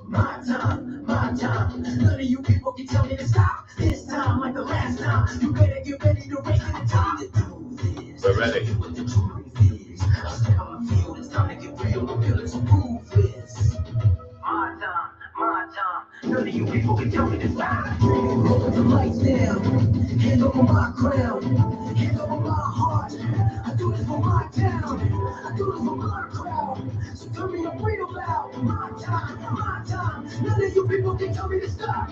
My time, my time. None of you people can tell me to stop. This time, like the last time, you better get ready to race to the top. To do this. We're ready. What the truth is. I step on my field. It's time to get real. I'm feeling so ruthless. My time, my time. None of you people can tell me to stop. Roll the lights down. Hand over my crown. Hand over my heart. I do this for my town. I do this for my crowd. So tell me I'm real loud. My time, my time. None of you people can tell me to stop.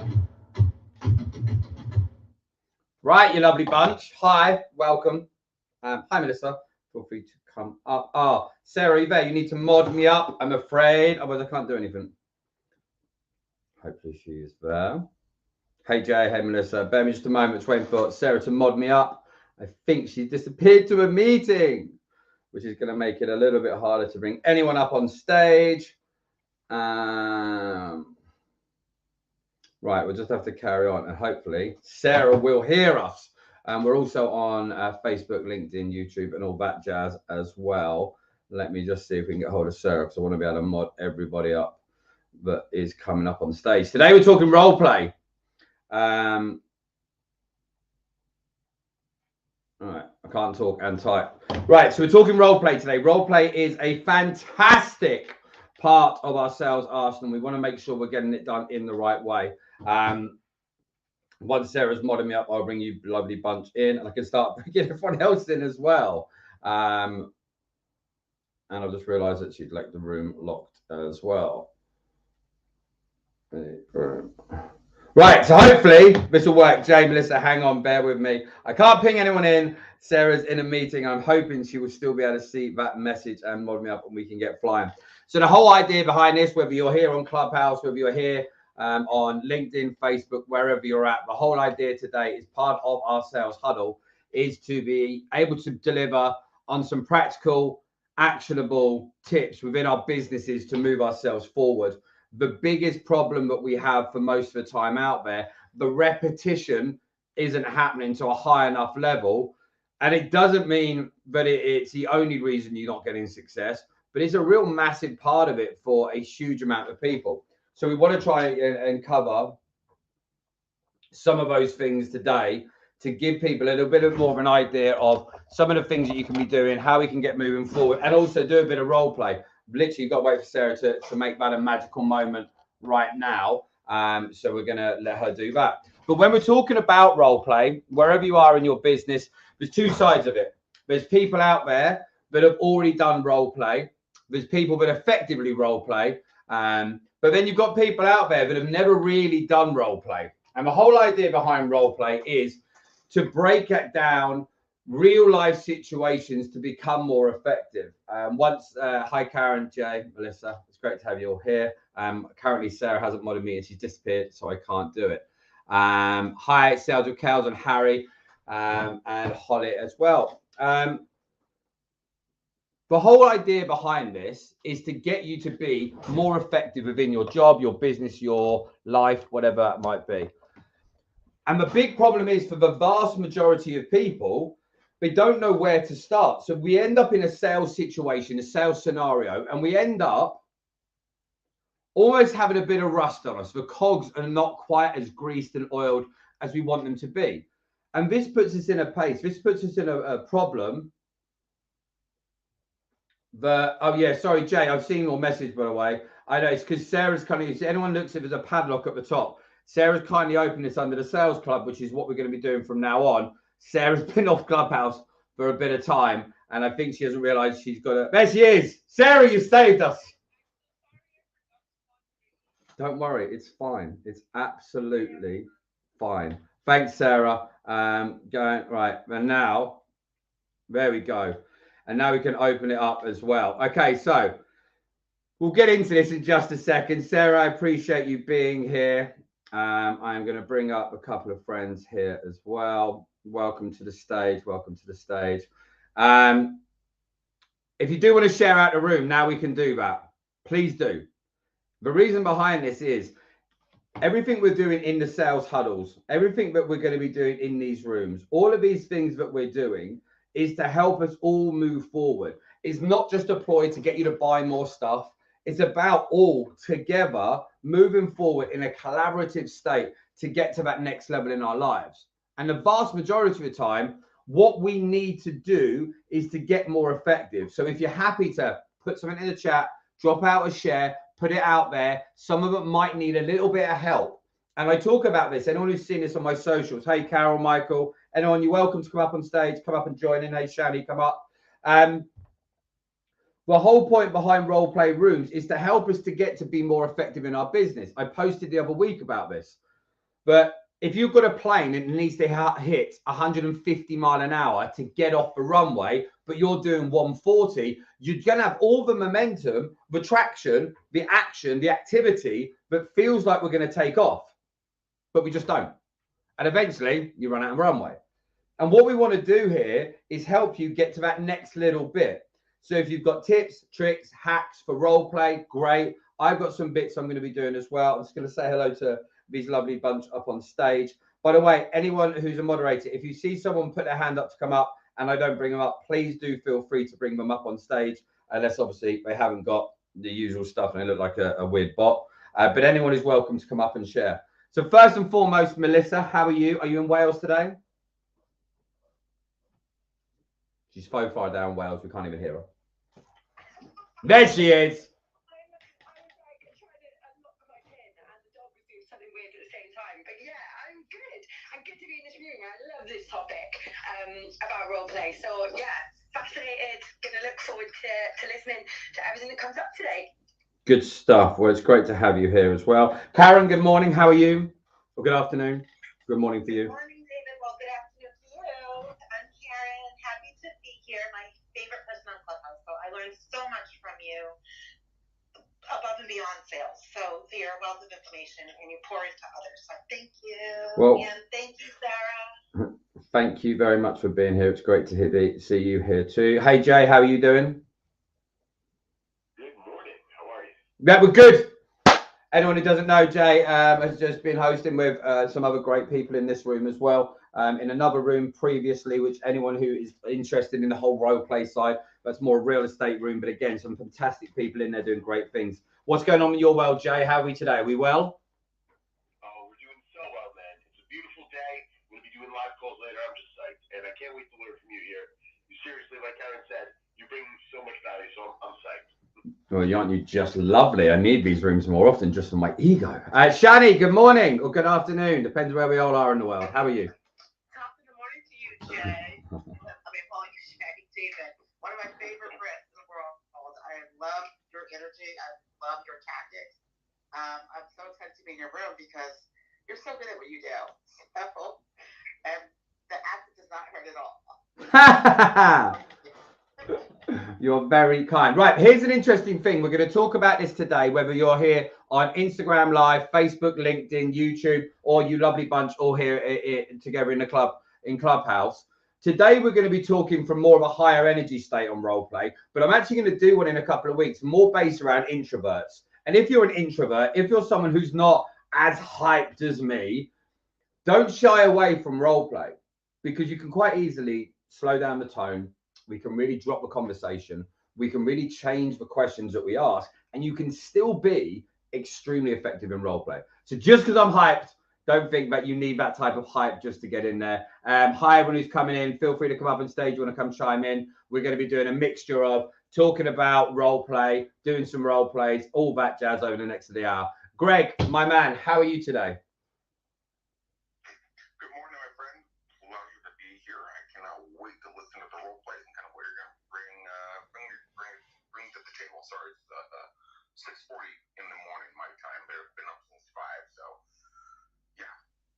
Right, you lovely bunch. Hi, welcome. Hi, Melissa. Feel free to come up. Oh, Sarah, you there? You need to mod me up. I'm afraid. Otherwise, I can't do anything. Hopefully, she is there. Hey, Jay. Hey, Melissa. Bear me just a moment. Just waiting for Sarah to mod me up. I think she disappeared to a meeting, which is going to make it a little bit harder to bring anyone up on stage. Right, we'll just have to carry on, and hopefully Sarah will hear us. We're also on Facebook, LinkedIn, YouTube, and all that jazz as well. Let me just see if we can get hold of Sarah, because I want to be able to mod everybody up that is coming up on stage. Today we're talking role play. All right, I can't talk and type. Right, so we're talking role play today. Role play is a fantastic part of our sales arsenal. We want to make sure we're getting it done in the right way. Once Sarah's modding me up, I'll bring you lovely bunch in, and I can start bringing everyone else in as well. And I've just realised that she'd left the room locked as well. Right, so hopefully this will work. Jay, Melissa, hang on, bear with me. I can't ping anyone in. Sarah's in a meeting. I'm hoping she will still be able to see that message and mod me up, and we can get flying. So the whole idea behind this, whether you're here on Clubhouse, whether you're here on LinkedIn, Facebook, wherever you're at, the whole idea today is part of our sales huddle is to be able to deliver on some practical, actionable tips within our businesses to move ourselves forward. The biggest problem that we have for most of the time out there, the repetition isn't happening to a high enough level. And it doesn't mean that it's the only reason you're not getting success, but it's a real massive part of it for a huge amount of people. So we want to try and cover some of those things today to give people a little bit more of an idea of some of the things that you can be doing, how we can get moving forward, and also do a bit of role play. Literally, you've got to wait for Sarah to make that a magical moment right now. So we're going to let her do that. But when we're talking about role play, wherever you are in your business, there's two sides of it. There's people out there that have already done role play. There's people that effectively role play. But then you've got people out there that have never really done role play. And the whole idea behind role play is to break it down, real life situations to become more effective. Hi, Karen, Jay, Melissa. It's great to have you all here. Currently, Sarah hasn't modded me and she's disappeared, so I can't do it. Hi, Sales with Kels and Harry and Holly as well. The whole idea behind this is to get you to be more effective within your job, your business, your life, whatever it might be. And the big problem is for the vast majority of people, they don't know where to start. So we end up in a sales situation, a sales scenario, and we end up almost having a bit of rust on us. The cogs are not quite as greased and oiled as we want them to be. And this puts us in a pace. This puts us in a problem. Oh yeah, sorry, Jay, I've seen your message, by the way. I know it's because Sarah's kind of, if anyone looks, if there's a padlock at the top, Sarah's kindly opened this under the sales club, which is what we're going to be doing from now on. Sarah's been off Clubhouse for a bit of time, and I think she hasn't realized she's got there she is. Sarah, you saved us. Don't worry, it's fine. It's absolutely fine. Thanks, Sarah. Going right, and now, there we go. And now we can open it up as well. Okay, so we'll get into this in just a second. Sarah, I appreciate you being here. I'm going to bring up a couple of friends here as well. Welcome to the stage. Welcome to the stage. If you do want to share out the room, now we can do that. Please do. The reason behind this is everything we're doing in the sales huddles, everything that we're going to be doing in these rooms, all of these things that we're doing is to help us all move forward. It's not just a ploy to get you to buy more stuff. It's about all together moving forward in a collaborative state to get to that next level in our lives. And the vast majority of the time, what we need to do is to get more effective. So if you're happy to put something in the chat, drop out a share, put it out there. Some of it might need a little bit of help. And I talk about this. Anyone who's seen this on my socials, hey, Carol, Michael, anyone, you're welcome to come up on stage, come up and join in. Hey, Shani, come up. The whole point behind role play rooms is to help us to get to be more effective in our business. I posted the other week about this. But if you've got a plane and it needs to hit 150 mile an hour to get off the runway, but you're doing 140, you're going to have all the momentum, the traction, the action, the activity that feels like we're going to take off, but we just don't. And eventually you run out of runway. And what we want to do here is help you get to that next little bit. So if you've got tips, tricks, hacks for role play, great. I've got some bits I'm going to be doing as well. I'm just going to say hello to these lovely bunch up on stage. By the way, anyone who's a moderator, if you see someone put their hand up to come up and I don't bring them up, please do feel free to bring them up on stage, unless obviously they haven't got the usual stuff and they look like a weird bot. But anyone is welcome to come up and share. So first and foremost, Melissa, how are you? Are you in Wales today? She's so far down Wales, we can't even hear her. There she is. I'm good to be in this room. I love this topic about role play. So yeah, fascinated. Gonna look forward to listening to everything that comes up today. Good stuff. Well, it's great to have you here as well. Karen, good morning. How are you? Or good afternoon. Good morning to you. Good morning, David. Well, good afternoon to you. I'm Karen. Happy to be here. My favorite person on Clubhouse. So I learned so much from you above and beyond sales. So you're a wealth of information and you pour into others. So thank you. Well, and thank you, Sarah. Thank you very much for being here. It's great to see you here too. Hey, Jay, how are you doing? Good morning. How are you? Yeah, we're good. Anyone who doesn't know, Jay has just been hosting with some other great people in this room as well. In another room previously, which anyone who is interested in the whole role play side, that's more a real estate room. But again, some fantastic people in there doing great things. What's going on in your world, Jay? How are we today? Are we well? Oh, we're doing so well, man. It's a beautiful day. We're going to be doing live calls later. I'm just psyched. And I can't wait to learn from you here. You seriously, like Karen said, you bring so much value. So I'm psyched. Well, aren't you just lovely? I need these rooms more often just for my ego. Shani, good morning or good afternoon. Depends where we all are in the world. How are you? Top of the morning to you, Jay. Calling you Shay, David. One of my favorite Brits in the world. I love your energy. I love your tactics. I'm so excited to be in your room because you're so good at what you do. And the accent does not hurt at all. You're very kind. Right, here's an interesting thing. We're going to talk about this today, whether you're here on Instagram Live, Facebook, LinkedIn, YouTube, or you lovely bunch all here together in the club, in Clubhouse. Today, we're going to be talking from more of a higher energy state on role play, but I'm actually going to do one in a couple of weeks, more based around introverts. And if you're an introvert, if you're someone who's not as hyped as me, don't shy away from role play because you can quite easily slow down the tone. We can really drop the conversation. We can really change the questions that we ask, and you can still be extremely effective in role play. So just because I'm hyped, don't think that you need that type of hype just to get in there. Hi, everyone who's coming in. Feel free to come up on stage. You want to come chime in. We're going to be doing a mixture of talking about role play, doing some role plays, all that jazz over the next of the hour. Greg, my man, how are you today? Sorry, it's 6:40 in the morning my time. They've been up since 5, so yeah,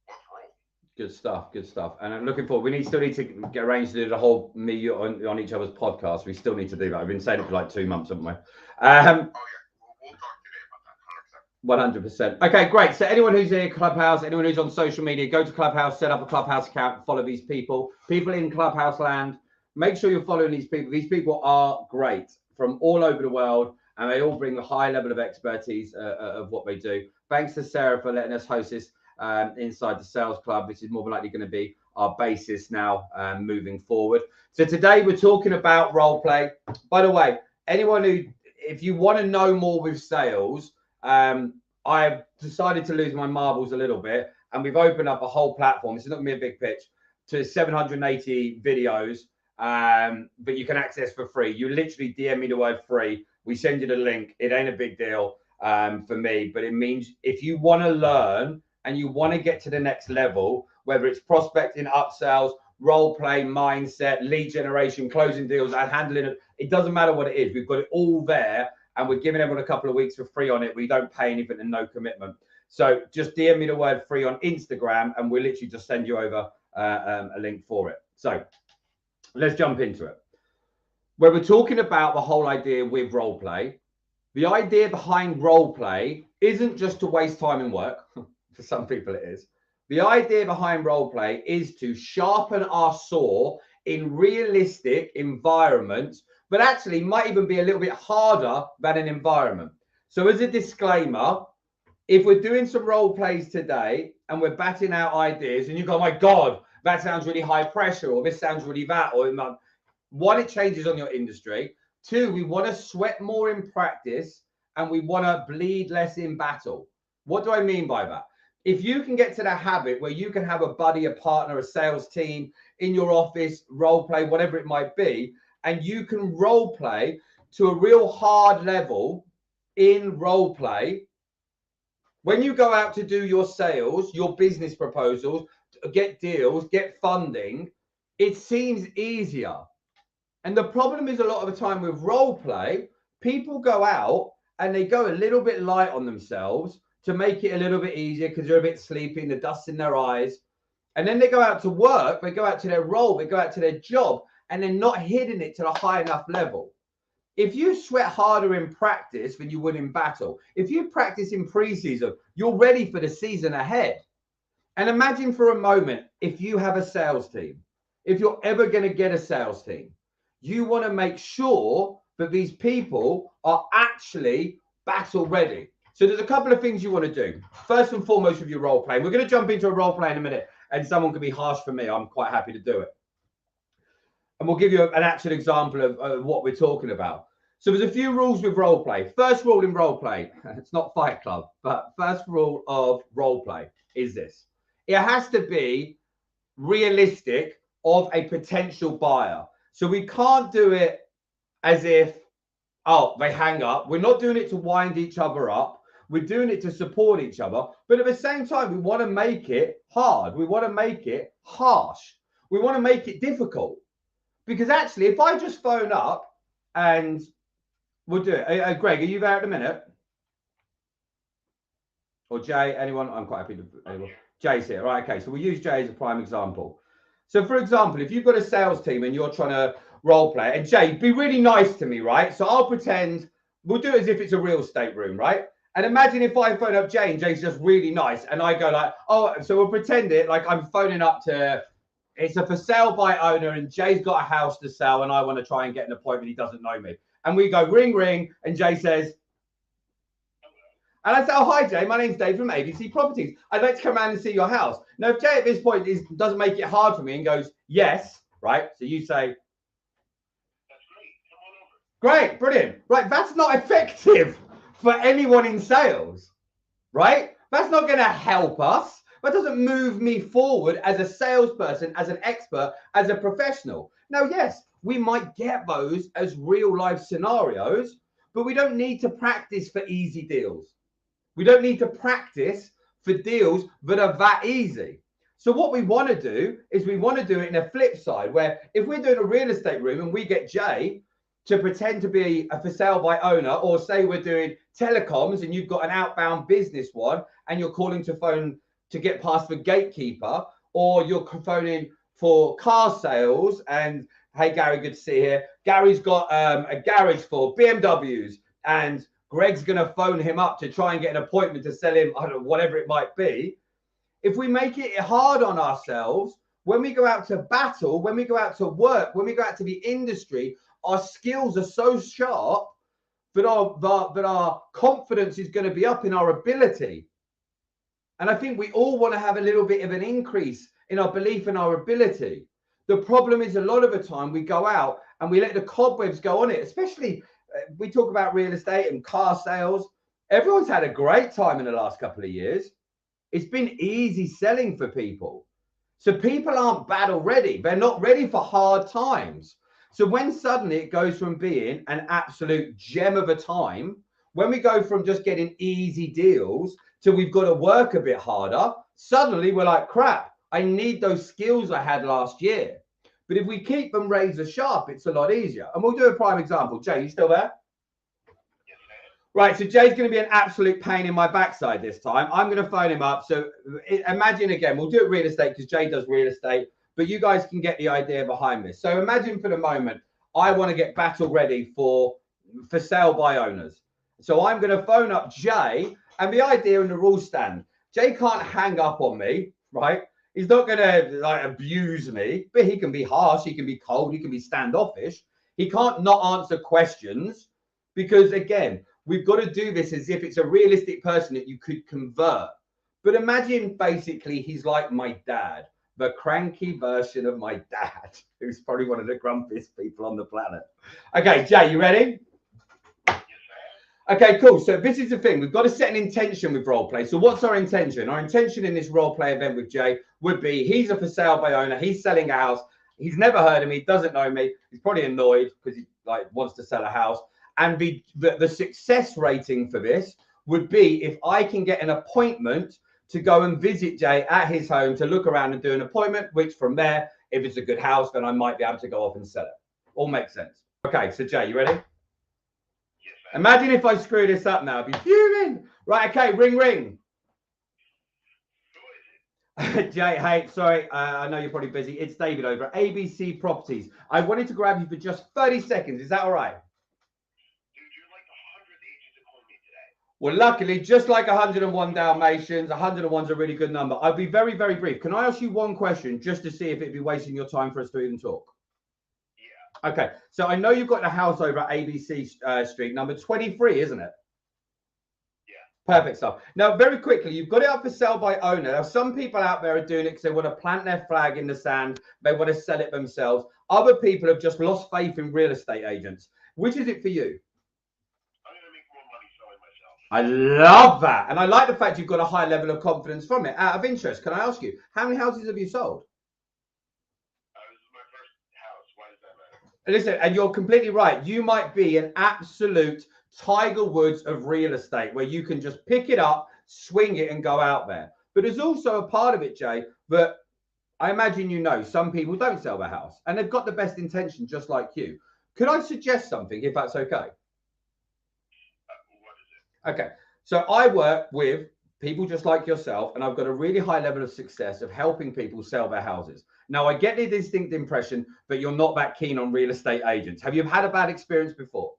let's roll. Good stuff, good stuff. And I'm looking forward. We still need to get arranged to do the whole me on each other's podcast. We still need to do that. I've been saying it for like 2 months, haven't we? Oh yeah, we'll talk today about that. 100%. 100%. Okay, great. So anyone who's in Clubhouse, anyone who's on social media, go to Clubhouse, set up a Clubhouse account, follow these people. People in Clubhouse land, make sure you're following these people. These people are great from all over the world, and they all bring a high level of expertise of what they do. Thanks to Sarah for letting us host this inside the Sales Club. This is more than likely going to be our basis now moving forward. So today we're talking about role play. By the way, anyone who if you want to know more with sales, I've decided to lose my marbles a little bit, and we've opened up a whole platform. This is not going to be a big pitch, to 780 videos, but you can access for free. You literally DM me the word free. We send you the link. It ain't a big deal for me, but it means if you want to learn and you want to get to the next level, whether it's prospecting, upsells, role play, mindset, lead generation, closing deals, and handling it, it doesn't matter what it is. We've got it all there, and we're giving everyone a couple of weeks for free on it. We don't pay anything and no commitment. So just DM me the word free on Instagram, and we'll literally just send you over a link for it. So let's jump into it. When we're talking about the whole idea with role play, the idea behind role play isn't just to waste time in work. For some people it is. The idea behind role play is to sharpen our saw in realistic environments, but actually might even be a little bit harder than an environment. So as a disclaimer, if we're doing some role plays today and we're batting out ideas and you go, oh my God, that sounds really high pressure, or this sounds really that, or one, it changes on your industry. Two, we want to sweat more in practice and we want to bleed less in battle. What do I mean by that? If you can get to the habit where you can have a buddy, a partner, a sales team in your office, role play, whatever it might be, and you can role play to a real hard level in role play, when you go out to do your sales, your business proposals, get deals, get funding, it seems easier. And the problem is a lot of the time with role play, people go out and they go a little bit light on themselves to make it a little bit easier because they're a bit sleepy, the dust in their eyes. And then they go out to work, they go out to their role, they go out to their job, and they're not hitting it to a high enough level. If you sweat harder in practice than you would in battle, if you practice in preseason, you're ready for the season ahead. And imagine for a moment, if you have a sales team, if you're ever going to get a sales team, you want to make sure that these people are actually battle ready. So there's a couple of things you want to do. First and foremost with your role play. We're going to jump into a role play in a minute, and someone can be harsh for me. I'm quite happy to do it. And we'll give you an actual example of what we're talking about. So there's a few rules with role play. First rule in role play, it's not Fight Club, but first rule of role play is this. It has to be realistic of a potential buyer. So we can't do it as if, oh, they hang up. We're not doing it to wind each other up. We're doing it to support each other. But at the same time, we want to make it hard. We want to make it harsh. We want to make it difficult. Because actually, if I just phone up and we'll do it. Greg, are you there at the minute? Or Jay, anyone? I'm quite happy to. Anyone? Jay's here. Right, okay. So we'll use Jay as a prime example. So for example, if you've got a sales team and you're trying to role play, and Jay, be really nice to me, right? So I'll pretend, we'll do it as if it's a real estate room, right? And imagine if I phone up Jay and Jay's just really nice and I go like, oh, so we'll pretend it like I'm phoning up to, it's a for sale by owner and Jay's got a house to sell and I want to try and get an appointment. He doesn't know me. And we go ring, ring, and Jay says, and I say, oh, hi, Jay, my name's Dave from ABC Properties. I'd like to come around and see your house. Now, if Jay at this point doesn't make it hard for me and goes, yes, right? So you say, that's great. Come on over. Great, brilliant. Right, that's not effective for anyone in sales, right? That's not going to help us. That doesn't move me forward as a salesperson, as an expert, as a professional. Now, yes, we might get those as real life scenarios, but we don't need to practice for easy deals. We don't need to practice for deals that are that easy. So what we want to do is we want to do it in a flip side, where if we're doing a real estate room and we get Jay to pretend to be a for sale by owner, or say we're doing telecoms and you've got an outbound business one and you're calling to phone to get past the gatekeeper, or you're phoning for car sales and, hey, Gary, good to see you here. Gary's got a garage for BMWs and Greg's going to phone him up to try and get an appointment to sell him, I don't know, whatever it might be. If we make it hard on ourselves, when we go out to battle, when we go out to work, when we go out to the industry, our skills are so sharp that our confidence is going to be up in our ability. And I think we all want to have a little bit of an increase in our belief in our ability. The problem is a lot of the time we go out and we let the cobwebs go on it, especially we talk about real estate and car sales. Everyone's had a great time in the last couple of years. It's been easy selling for people. So people aren't bad already. They're not ready for hard times. So when suddenly it goes from being an absolute gem of a time, when we go from just getting easy deals to we've got to work a bit harder, suddenly we're like, crap, I need those skills I had last year. But if we keep them razor sharp, it's a lot easier. And we'll do a prime example. Jay, you still there? Right, so Jay's going to be an absolute pain in my backside this time. I'm going to phone him up. So imagine again, we'll do it real estate because Jay does real estate, but you guys can get the idea behind this. So imagine for the moment, I want to get battle ready for sale by owners. So I'm going to phone up Jay, and the idea and the rules stand. Jay can't hang up on me, right? He's not going to like abuse me, but he can be harsh, he can be cold, he can be standoffish. He can't not answer questions because again, we've got to do this as if it's a realistic person that you could convert. But imagine basically he's like my dad, the cranky version of my dad, who's probably one of the grumpiest people on the planet. Okay, Jay, you ready? Okay, cool. So this is the thing. We've got to set an intention with role play. So what's our intention? Our intention in this role play event with Jay would be he's a for sale by owner. He's selling a house. He's never heard of me, doesn't know me. He's probably annoyed because he like wants to sell a house. And the success rating for this would be if I can get an appointment to go and visit Jay at his home to look around and do an appointment, which from there, if it's a good house, then I might be able to go off and sell it. All makes sense. Okay, so Jay, you ready? Imagine if I screw this up now, I'd be fuming. Right, okay, ring, ring. Jay, hey, sorry, I know you're probably busy. It's David over at ABC Properties. I wanted to grab you for just 30 seconds. Is that all right? Dude, you're like 100 agents that called me today. Well, luckily, just like 101 Dalmatians, 101's a really good number. I'll be very, very brief. Can I ask you one question just to see if it'd be wasting your time for us to even talk? Okay, so I know you've got the house over at ABC Street, number 23, isn't it? Yeah. Perfect stuff. Now, very quickly, you've got it up for sale by owner. Now, some people out there are doing it because they want to plant their flag in the sand. They want to sell it themselves. Other people have just lost faith in real estate agents. Which is it for you? I'm going to make more money selling myself. I love that. And I like the fact you've got a high level of confidence from it. Out of interest, can I ask you, how many houses have you sold? Listen, and you're completely right. You might be an absolute Tiger Woods of real estate where you can just pick it up, swing it and go out there. But there's also a part of it, Jay, that I imagine you know some people don't sell their house and they've got the best intention just like you. Could I suggest something if that's okay? What is it? Okay. So I work with people just like yourself and I've got a really high level of success of helping people sell their houses. Now, I get the distinct impression that you're not that keen on real estate agents. Have you had a bad experience before?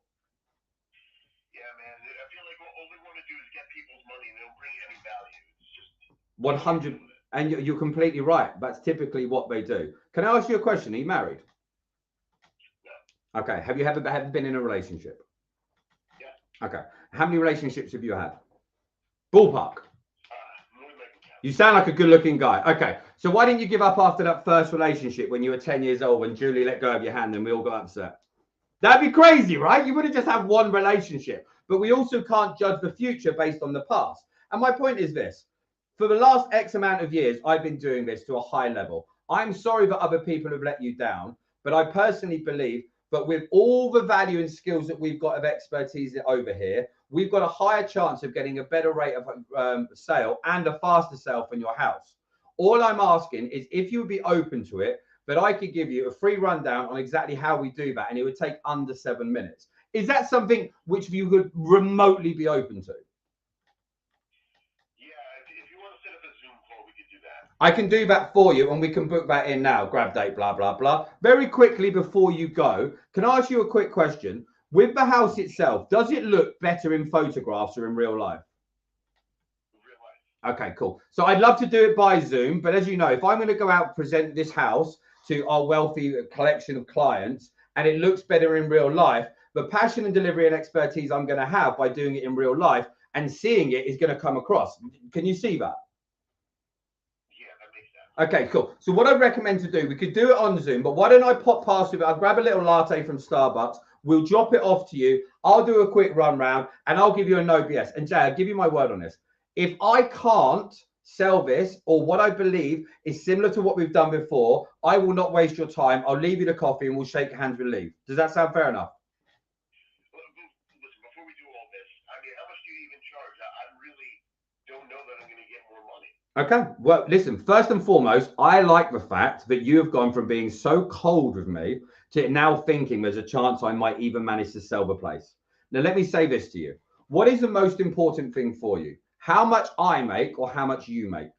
Yeah, man. I feel like all they want to do is get people's money and they don't bring any value. It's just 100. And you're completely right. That's typically what they do. Can I ask you a question? Are you married? No. Okay. Have you ever been in a relationship? Yeah. Okay. How many relationships have you had? Ballpark. You sound like a good-looking guy. Okay, so why didn't you give up after that first relationship when you were 10 years old, when Julie let go of your hand and we all got upset? That'd be crazy, right? You wouldn't just have one relationship. But we also can't judge the future based on the past. And my point is this. For the last X amount of years, I've been doing this to a high level. I'm sorry that other people have let you down, but I personally believe that with all the value and skills that we've got of expertise over here, we've got a higher chance of getting a better rate of sale and a faster sale from your house. All I'm asking is if you would be open to it, that I could give you a free rundown on exactly how we do that, and it would take under 7 minutes. Is that something which you could remotely be open to? Yeah, if you want to set up a Zoom call, we could do that. I can do that for you, and we can book that in now. Grab date, blah, blah, blah. Very quickly before you go, can I ask you a quick question? With the house itself, does it look better in photographs or in real life? Real life. Okay, cool. So I'd love to do it by Zoom, but as you know, if I'm going to go out and present this house to our wealthy collection of clients and it looks better in real life, the passion and delivery and expertise I'm going to have by doing it in real life and seeing it is going to come across. Can you see that? Yeah, that makes sense. Okay, cool. So what I recommend to do, we could do it on Zoom, but why don't I pop past with it? I'll grab a little latte from Starbucks. We'll drop it off to you. I'll do a quick run round and I'll give you a no BS. And Jay, I'll give you my word on this. If I can't sell this, or what I believe is similar to what we've done before, I will not waste your time. I'll leave you the coffee and we'll shake hands and leave. Does that sound fair enough? Listen, before we do all this, I mean, how much do you even charge? I really don't know that I'm going to get more money. Okay, well, listen, first and foremost, I like the fact that you have gone from being so cold with me to now thinking there's a chance I might even manage to sell the place. Now, let me say this to you. What is the most important thing for you? How much I make or how much you make?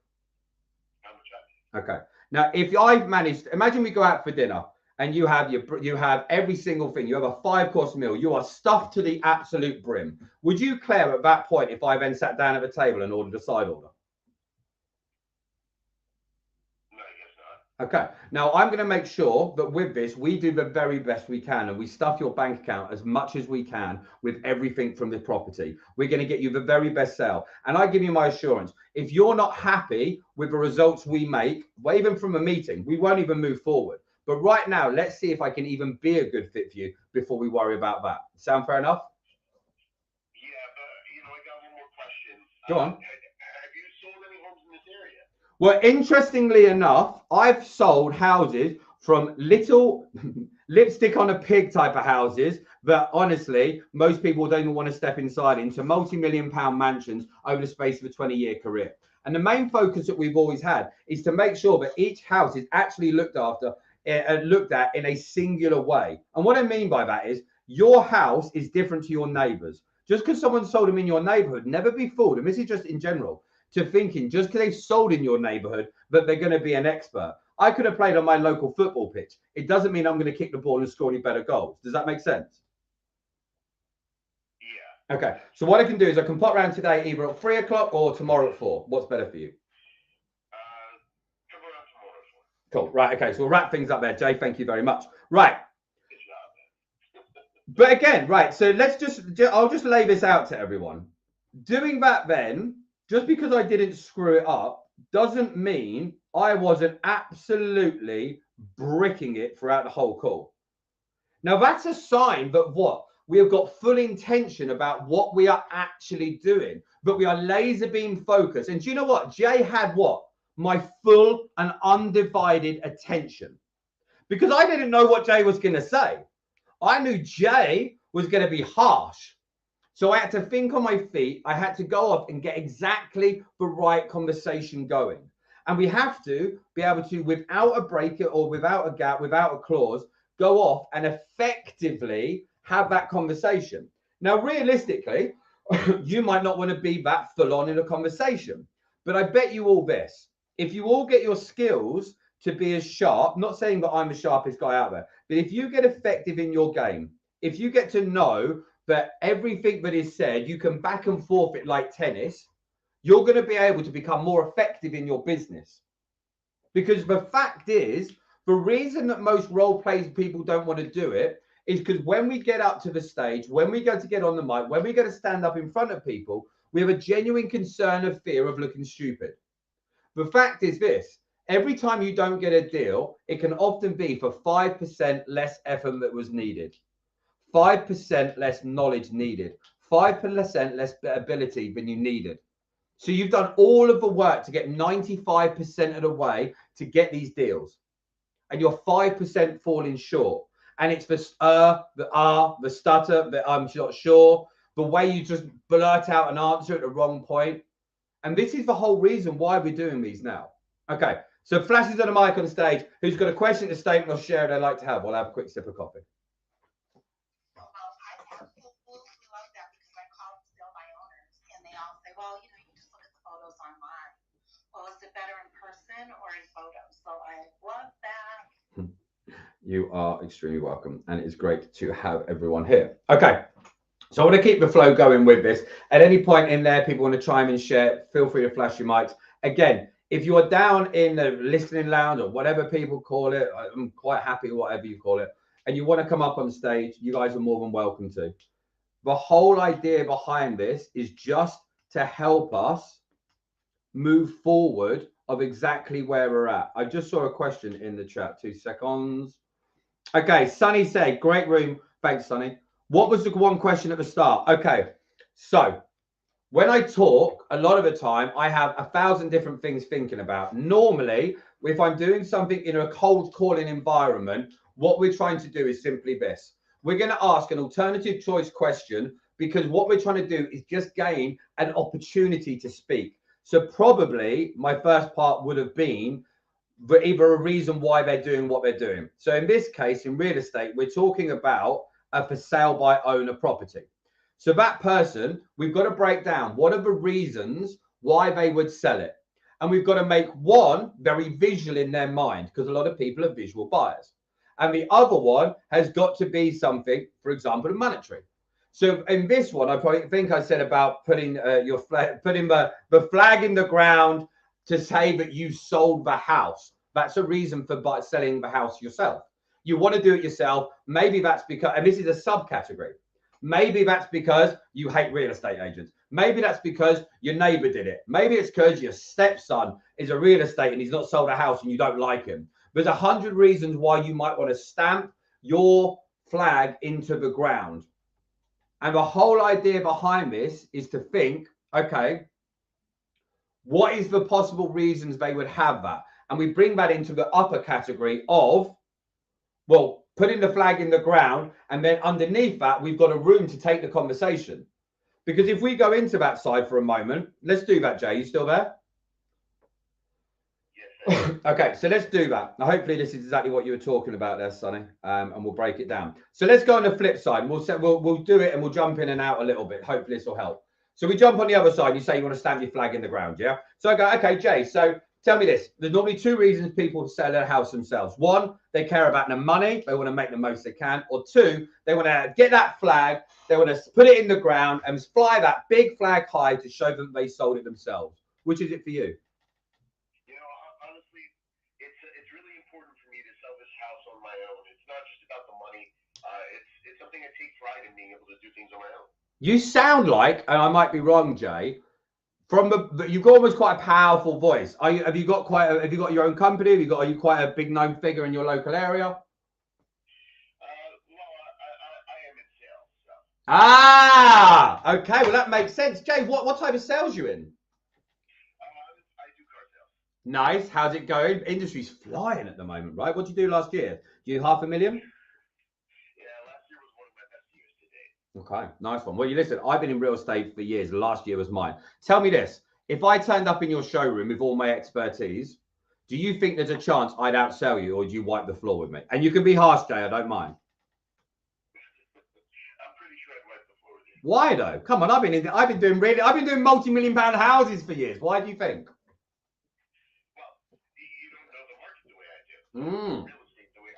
How much I make. Okay. Now, if I've managed, imagine we go out for dinner and you have every single thing. You have a 5-course meal. You are stuffed to the absolute brim. Would you, Claire, at that point, if I then sat down at the table and ordered a side order? Okay, now I'm going to make sure that with this, we do the very best we can and we stuff your bank account as much as we can with everything from the property. We're going to get you the very best sale. And I give you my assurance, if you're not happy with the results we make, even from a meeting, we won't even move forward. But right now, let's see if I can even be a good fit for you before we worry about that. Sound fair enough? Yeah, but, I got one more question. Go on. Have you sold any homes in this area? Well, interestingly enough, I've sold houses from little lipstick on a pig type of houses that honestly, most people don't even want to step inside into multi-million-pound mansions over the space of a 20-year career. And the main focus that we've always had is to make sure that each house is actually looked at in a singular way. And what I mean by that is your house is different to your neighbours. Just because someone sold them in your neighbourhood, never be fooled. And this is just in general. To thinking just because they've sold in your neighborhood that they're going to be an expert. I could have played on my local football pitch. It doesn't mean I'm going to kick the ball and score any better goals. Does that make sense? Yeah. Okay. So what I can do is I can pop around today either at 3 o'clock or tomorrow at 4. What's better for you? Come around tomorrow at 4. Cool. Right. Okay. So we'll wrap things up there, Jay. Thank you very much. Right. But again, right. So I'll just lay this out to everyone. Doing that then, just because I didn't screw it up doesn't mean I wasn't absolutely bricking it throughout the whole call. Now, that's a sign that what? We have got full intention about what we are actually doing, but we are laser beam focused. And do you know what? Jay had what? My full and undivided attention. Because I didn't know what Jay was going to say. I knew Jay was going to be harsh. So I had to think on my feet. I had to go off and get exactly the right conversation going. And we have to be able to, without a break or without a gap, without a clause, go off and effectively have that conversation. Now, realistically, you might not want to be that full on in a conversation. But I bet you all this. If you all get your skills to be as sharp, not saying that I'm the sharpest guy out there, but if you get effective in your game, if you get to know that everything that is said, you can back and forth it like tennis, you're going to be able to become more effective in your business. Because the fact is, the reason that most role plays people don't want to do it is because when we get up to the stage, when we go to get on the mic, when we go to stand up in front of people, we have a genuine concern of fear of looking stupid. The fact is this, every time you don't get a deal, it can often be for 5% less effort that was needed. 5% less knowledge needed, 5% less ability than you needed. So you've done all of the work to get 95% of the way to get these deals. And you're 5% falling short. And it's the the stutter, the I'm not sure, the way you just blurt out an answer at the wrong point. And this is the whole reason why we're doing these now. Okay, so flashes on the mic on stage. Who's got a question, a statement, or share they'd like to have? We'll have a quick sip of coffee. Well, you just look at the photos online. Well, is it better in person or in photos? So I love that. You are extremely welcome. And it's great to have everyone here. Okay. So I want to keep the flow going with this. At any point in there, people want to chime in, share, feel free to flash your mics. Again, if you are down in the listening lounge or whatever people call it, I'm quite happy, whatever you call it, and you want to come up on stage, you guys are more than welcome to. The whole idea behind this is just to help us move forward of exactly where we're at. I just saw a question in the chat, 2 seconds. Okay, Sonny said, great room. Thanks, Sonny. What was the one question at the start? Okay, so when I talk, a lot of the time, I have 1,000 different things thinking about. Normally, if I'm doing something in a cold calling environment, what we're trying to do is simply this. We're going to ask an alternative choice question because what we're trying to do is just gain an opportunity to speak. So probably my first part would have been either a reason why they're doing what they're doing. So in this case, in real estate, we're talking about a for sale by owner property. So that person, we've got to break down what are the reasons why they would sell it. And we've got to make one very visual in their mind because a lot of people are visual buyers. And the other one has got to be something, for example, monetary. So in this one, I probably think I said about putting your flag, putting the flag in the ground to say that you sold the house. That's a reason for selling the house yourself. You want to do it yourself. Maybe that's because, and this is a subcategory. Maybe that's because you hate real estate agents. Maybe that's because your neighbor did it. Maybe it's because your stepson is a real estate and he's not sold a house and you don't like him. There's 100 reasons why you might want to stamp your flag into the ground. And the whole idea behind this is to think, okay, what is the possible reasons they would have that? And we bring that into the upper category of, well, putting the flag in the ground, and then underneath that, we've got a room to take the conversation. Because if we go into that side for a moment, let's do that, Jay. You still there? Yes. Okay, so let's do that. Now, hopefully this is exactly what you were talking about there, Sonny, and we'll break it down. So let's go on the flip side. We'll do it and we'll jump in and out a little bit. Hopefully this will help. So we jump on the other side. You say you want to stamp your flag in the ground, yeah? So I go, okay, Jay, so tell me this. There's normally two reasons people sell their house themselves. One, they care about the money. They want to make the most they can. Or two, they want to get that flag. They want to put it in the ground and fly that big flag high to show them they sold it themselves. Which is it for you? You know, honestly, it's really important for me to sell this house on my own. It's not just about the money. It's something I take pride in being able to do things on my own. You sound like, and I might be wrong, Jay, you've got almost quite a powerful voice. Have you got your own company? Are you quite a big known figure in your local area? Well, I am in sales. So. Ah, okay. Well, that makes sense. Jay, what type of sales you in? I do car sales. Nice. How's it going? Industry's flying at the moment, right? What did you do last year? Do you $500,000? Okay, nice one. Well, you listen, I've been in real estate for years. Last year was mine. Tell me this. If I turned up in your showroom with all my expertise, do you think there's a chance I'd outsell you or do you wipe the floor with me? And you can be harsh, Jay. I don't mind. I'm pretty sure I'd wipe the floor with you. Why though? Come on, I've been doing multi-million-pound houses for years. Why do you think? Well, you don't know the market the way I do. Real estate the way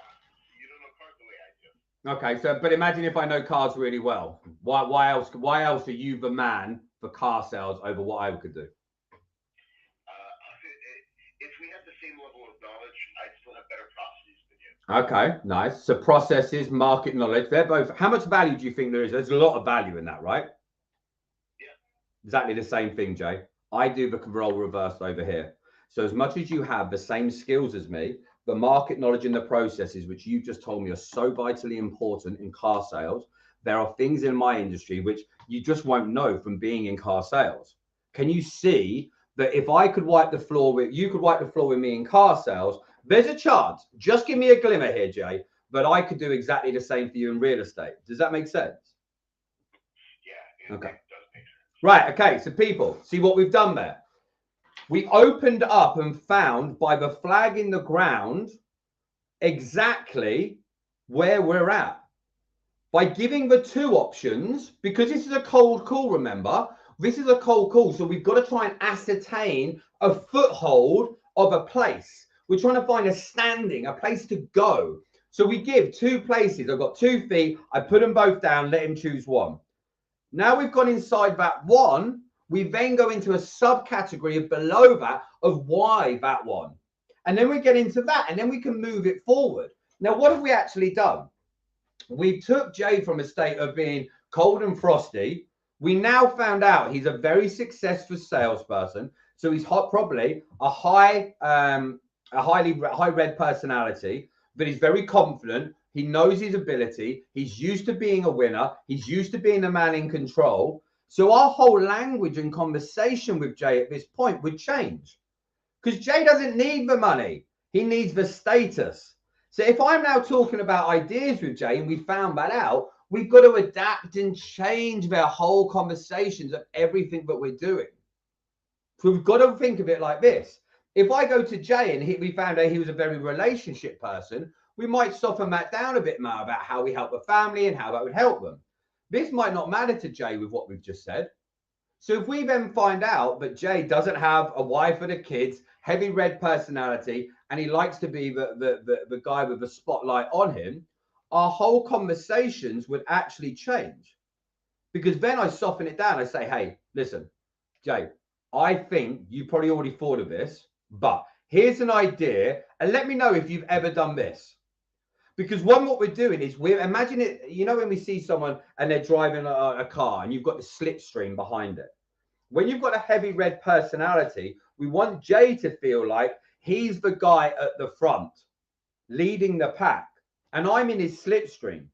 you don't know cars the way I do. Okay, so but imagine if I know cars really well. Why else are you the man for car sales over what I could do? If we have the same level of knowledge, I'd still have better processes than you. Okay, nice. So processes, market knowledge, they're both. How much value do you think there is? There's a lot of value in that, right? Yeah. Exactly the same thing, Jay. I do the role reversed over here. So as much as you have the same skills as me, the market knowledge and the processes, which you just told me are so vitally important in car sales, there are things in my industry which you just won't know from being in car sales. Can you see that if I could wipe the floor with, you could wipe the floor with me in car sales, there's a chance, just give me a glimmer here, Jay, that I could do exactly the same for you in real estate. Does that make sense? Yeah. Okay. It does make sense. Right. Okay. So people, see what we've done there? We opened up and found by the flag in the ground exactly where we're at. By giving the two options, because this is a cold call, remember? This is a cold call, so we've got to try and ascertain a foothold of a place. We're trying to find a standing, a place to go. So we give two places. I've got 2 feet. I put them both down, let him choose one. Now we've gone inside that one. We then go into a subcategory of below that of why that one. And then we get into that and then we can move it forward. Now, what have we actually done? We took Jay from a state of being cold and frosty. We now found out he's a very successful salesperson. So he's probably a high red personality, but he's very confident, He knows his ability. He's used to being a winner. He's used to being the man in control. So our whole language and conversation with Jay at this point would change, because Jay doesn't need the money. He needs the status. So if I'm now talking about ideas with Jay and we found that out, we've got to adapt and change their whole conversations of everything that we're doing. So we've got to think of it like this. If I go to Jay and we found out he was a very relationship person, we might soften that down a bit more about how we help the family and how that would help them. This might not matter to Jay with what we've just said. So if we then find out that Jay doesn't have a wife and a kids, heavy red personality, and he likes to be the guy with the spotlight on him, our whole conversations would actually change. Because then I soften it down. I say, hey, listen, Jay, I think you probably already thought of this, but here's an idea, and let me know if you've ever done this. Because what we're doing is imagine it, you know, when we see someone and they're driving a car and you've got the slipstream behind it. When you've got a heavy red personality, we want Jay to feel like he's the guy at the front, leading the pack, and I'm in his slipstream.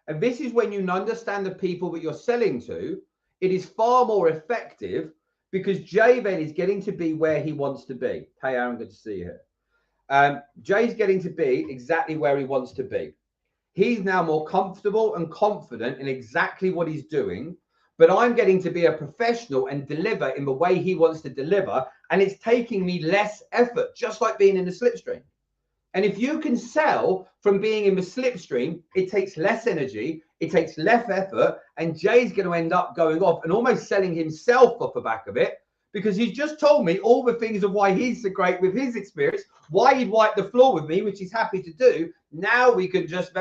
And this is when you understand the people that you're selling to, it is far more effective, because Jay then is getting to be where he wants to be. Hey, Aaron, good to see you here. Jay's getting to be exactly where he wants to be. He's now more comfortable and confident in exactly what he's doing, but I'm getting to be a professional and deliver in the way he wants to deliver. And it's taking me less effort, just like being in the slipstream. And if you can sell from being in the slipstream, it takes less energy, it takes less effort, and Jay's going to end up going off and almost selling himself off the back of it, because he's just told me all the things of why he's so great with his experience, why he'd wipe the floor with me, which he's happy to do. Now we can just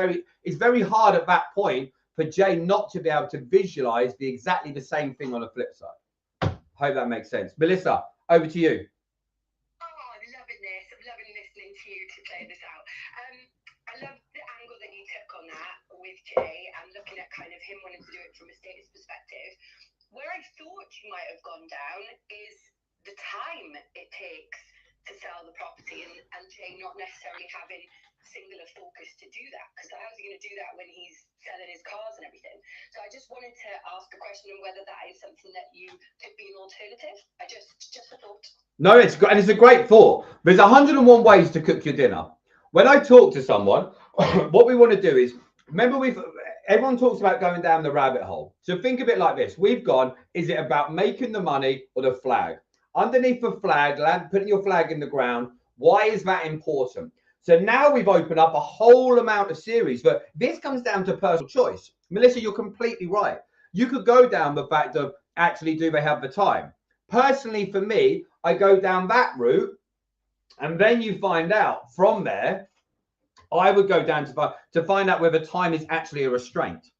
it's very hard at that point for Jay not to be able to visualize exactly the same thing on the flip side. Hope that makes sense. Melissa, over to you. To you to play this out. I love the angle that you took on that with Jay and looking at kind of him wanting to do it from a status perspective. Where I thought you might have gone down is the time it takes to sell the property, and Jay not necessarily having singular focus to do that, because how's he going to do that when he's selling his cars and everything? So I just wanted to ask a question on whether that is something that you could be an alternative. I just a thought. No, it's great, and it's a great thought. There's 101 ways to cook your dinner. When I talk to someone, what we want to do is, remember, everyone talks about going down the rabbit hole. So think of it like this. We've gone, is it about making the money or the flag? Underneath the flag, putting your flag in the ground, why is that important? So now we've opened up a whole amount of series, but this comes down to personal choice. Melissa, you're completely right. You could go down the fact of, actually, do they have the time? Personally, for me, I go down that route, and then you find out from there. I would go down to find out whether time is actually a restraint,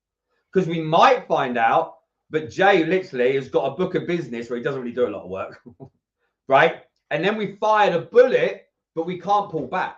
because we might find out that Jay literally has got a book of business where he doesn't really do a lot of work, right? And then we fired a bullet, but we can't pull back.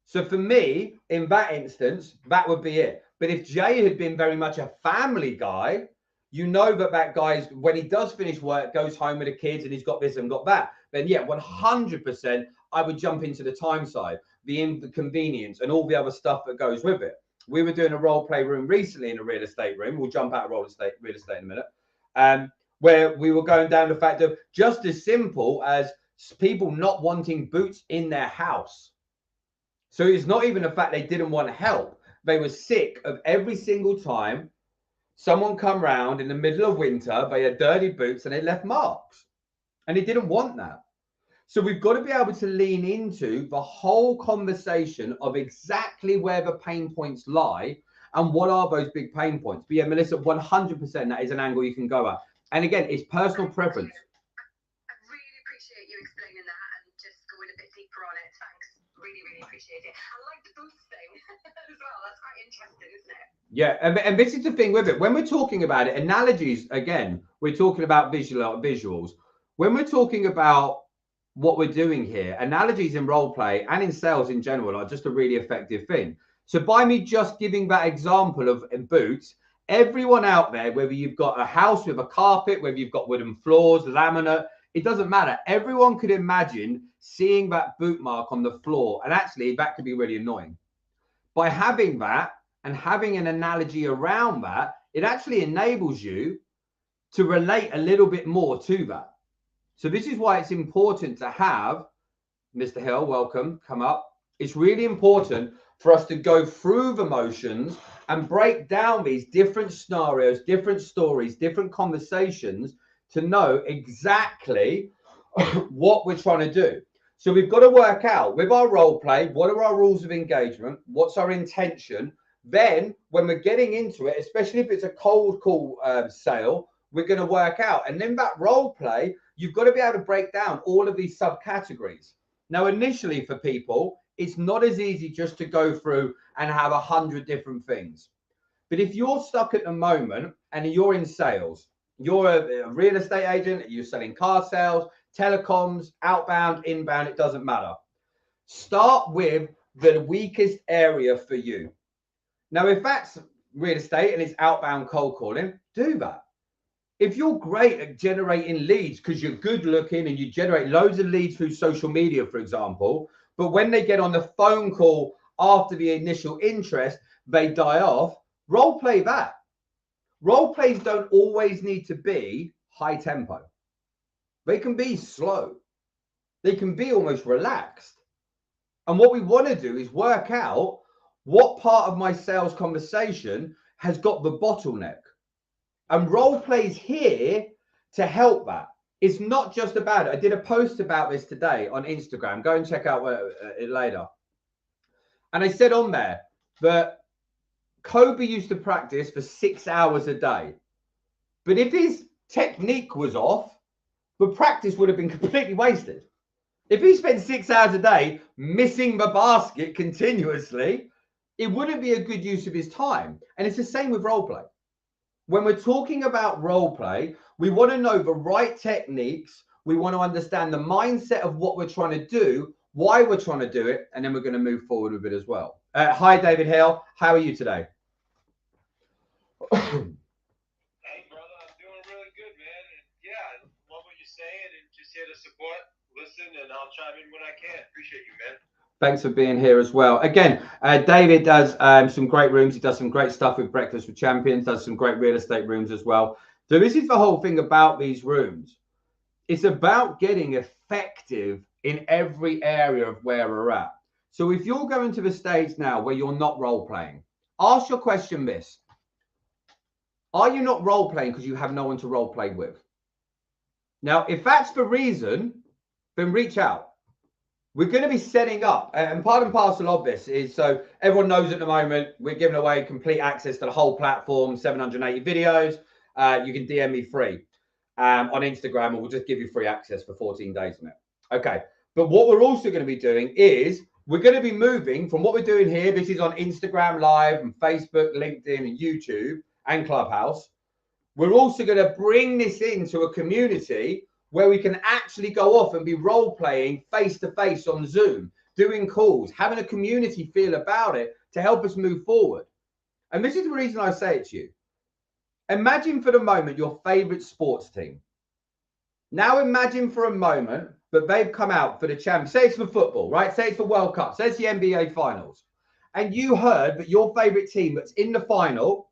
So for me, in that instance, that would be it. But if Jay had been very much a family guy, you know that guy's, when he does finish work, goes home with the kids and he's got this and got that, then yeah, 100%, I would jump into the time side, the inconvenience and all the other stuff that goes with it. We were doing a role play room recently in a real estate room. We'll jump out of real estate in a minute, where we were going down the fact of just as simple as people not wanting boots in their house. So it's not even the fact they didn't want help. They were sick of every single time someone come round in the middle of winter, they had dirty boots and they left marks. And they didn't want that. So we've got to be able to lean into the whole conversation of exactly where the pain points lie and what are those big pain points. But yeah, Melissa, 100% that is an angle you can go at. And again, it's personal preference. I really appreciate you explaining that and just going a bit deeper on it. Thanks. Really, really appreciate it. I like the boots thing as well. That's quite interesting, isn't it? Yeah, and this is the thing with it. When we're talking about it, analogies, again, we're talking about visuals. When we're talking about what we're doing here, analogies in role play and in sales in general are just a really effective thing. So by me just giving that example of boots, everyone out there, whether you've got a house with a carpet, whether you've got wooden floors, laminate, it doesn't matter. Everyone could imagine seeing that boot mark on the floor. And actually, that could be really annoying. by having that and having an analogy around that, it actually enables you to relate a little bit more to that. So this is why it's important to have, Mr. Hill, welcome, come up. It's really important for us to go through the motions and break down these different scenarios, different stories, different conversations to know exactly what we're trying to do. So we've got to work out with our role play, what are our rules of engagement? What's our intention? Then when we're getting into it, especially if it's a cold call sale, we're going to work out. And then that role play, you've got to be able to break down all of these subcategories. Now, initially for people, it's not as easy just to go through and have 100 different things. But if you're stuck at the moment and you're in sales, you're a real estate agent, you're selling car sales, telecoms, outbound, inbound, it doesn't matter. Start with the weakest area for you. Now, if that's real estate and it's outbound cold calling, do that. If you're great at generating leads because you're good looking and you generate loads of leads through social media, for example, but when they get on the phone call after the initial interest, they die off, role play that. Role plays don't always need to be high tempo. They can be slow. They can be almost relaxed. And what we want to do is work out what part of my sales conversation has got the bottleneck. And role plays here to help that. It's not just about it. I did a post about this today on Instagram. Go and check out it later. And I said on there that Kobe used to practice for 6 hours a day. But if his technique was off, the practice would have been completely wasted. If he spent 6 hours a day missing the basket continuously, it wouldn't be a good use of his time. And it's the same with role play. When we're talking about role play, we want to know the right techniques. We want to understand the mindset of what we're trying to do, why we're trying to do it, and then we're going to move forward with it as well. Hi, David Hill. How are you today? Hey, brother, I'm doing really good, man. And yeah, I love what you're saying and just here to support, listen, and I'll chime in when I can. Appreciate you, man. Thanks for being here as well. Again, David does some great rooms. He does some great stuff with Breakfast with Champions, does some great real estate rooms as well. So this is the whole thing about these rooms. It's about getting effective in every area of where we're at. So if you're going to the stage now where you're not role playing, ask your question this. Are you not role playing because you have no one to role play with? Now, if that's the reason, then reach out. We're going to be setting up, and part and parcel of this is, so everyone knows at the moment, we're giving away complete access to the whole platform, 780 videos. You can DM me free on Instagram, and we'll just give you free access for 14 days on it. Okay, but what we're also going to be doing is, we're going to be moving from what we're doing here. This is on Instagram Live and Facebook, LinkedIn, and YouTube, and Clubhouse. We're also going to bring this into a community where we can actually go off and be role playing face to face on Zoom, doing calls, having a community feel about it to help us move forward. And this is the reason I say it to you. Imagine for the moment your favorite sports team. Now imagine for a moment that they've come out for the champion. Say it's for football, right? Say it's for World Cup. Say it's the NBA finals. And you heard that your favorite team that's in the final,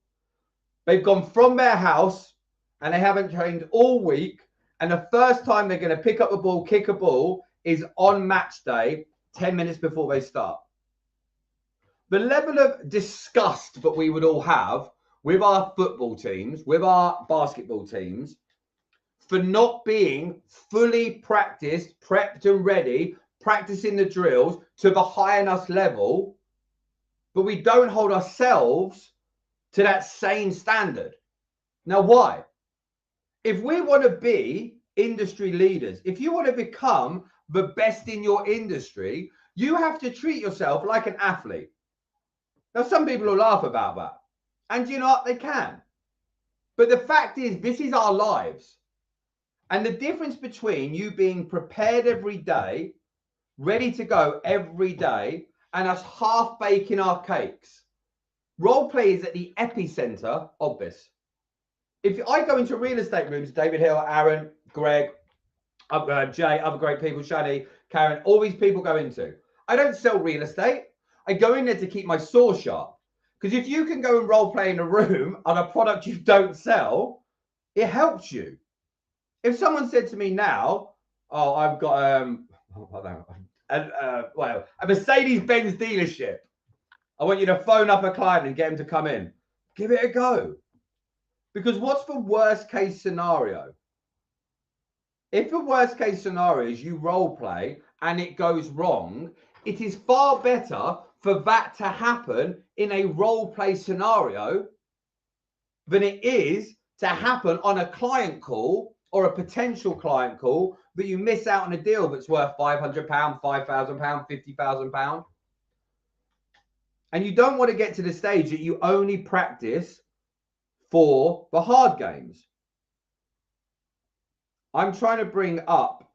they've gone from their house and they haven't trained all week. And the first time they're going to pick up a ball, kick a ball, is on match day, 10 minutes before they start. The level of disgust that we would all have with our football teams, with our basketball teams, for not being fully practiced, prepped and ready, practicing the drills to the high enough level, but we don't hold ourselves to that same standard. Now, why? If we want to be industry leaders, if you want to become the best in your industry, you have to treat yourself like an athlete. Now, some people will laugh about that. And you know what? They can. But the fact is, this is our lives. And the difference between you being prepared every day, ready to go every day, and us half baking our cakes. Role play is at the epicenter of this. If I go into real estate rooms, David Hill, Aaron, Greg, Jay, other great people, Shani, Karen, all these people go into. I don't sell real estate. I go in there to keep my saw sharp. Because if you can go and role play in a room on a product you don't sell, it helps you. If someone said to me now, oh, I've got a Mercedes-Benz dealership. I want you to phone up a client and get him to come in. Give it a go. Because what's the worst case scenario? If the worst case scenario is you role play and it goes wrong, it is far better for that to happen in a role play scenario than it is to happen on a client call or a potential client call that you miss out on a deal that's worth £500, £5,000, £50,000. And you don't want to get to the stage that you only practice for the hard games. I'm trying to bring up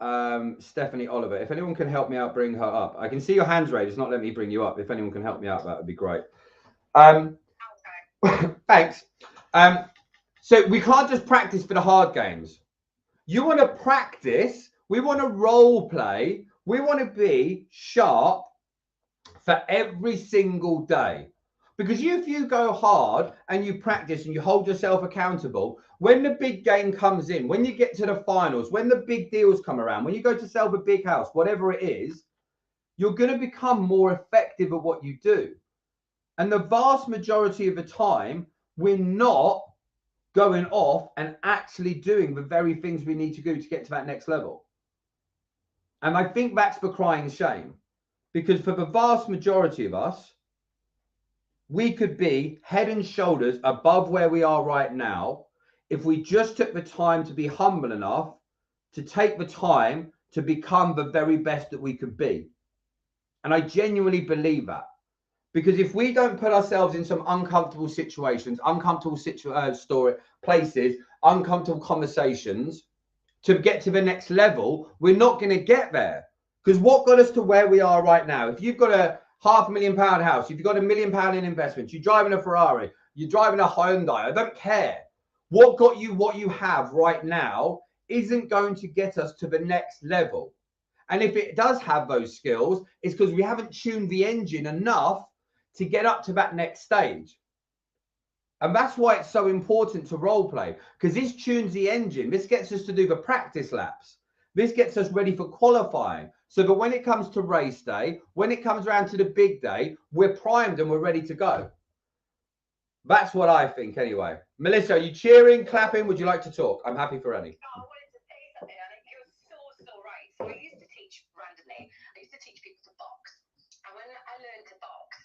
Stephanie Oliver. If anyone can help me out, bring her up. I can see your hands raised. It's not letting me bring you up. If anyone can help me out, that would be great. Thanks. So we can't just practice for the hard games. You want to practice. We want to role play. We want to be sharp for every single day. Because if you go hard and you practice and you hold yourself accountable, when the big game comes in, when you get to the finals, when the big deals come around, when you go to sell the big house, whatever it is, you're going to become more effective at what you do. And the vast majority of the time, we're not going off and actually doing the very things we need to do to get to that next level. And I think that's the crying shame. Because for the vast majority of us, we could be head and shoulders above where we are right now if we just took the time to be humble enough to take the time to become the very best that we could be. And I genuinely believe that. Because if we don't put ourselves in some uncomfortable situations, uncomfortable places, uncomfortable conversations to get to the next level, we're not going to get there. Because what got us to where we are right now? If you've got a £500,000 house, if you've got £1 million in investments, you're driving a Ferrari, you're driving a Hyundai, I don't care. What got you what you have right now isn't going to get us to the next level. And if it does have those skills, it's because we haven't tuned the engine enough to get up to that next stage. And that's why it's so important to role play, because this tunes the engine. This gets us to do the practice laps. This gets us ready for qualifying. So that when it comes to race day, when it comes around to the big day, we're primed and we're ready to go. That's what I think anyway. Melissa, are you cheering, clapping? Would you like to talk? I'm happy for any. I wanted to say something, and you're so right. So I used to teach randomly. I used to teach people to box. And when I learned to box,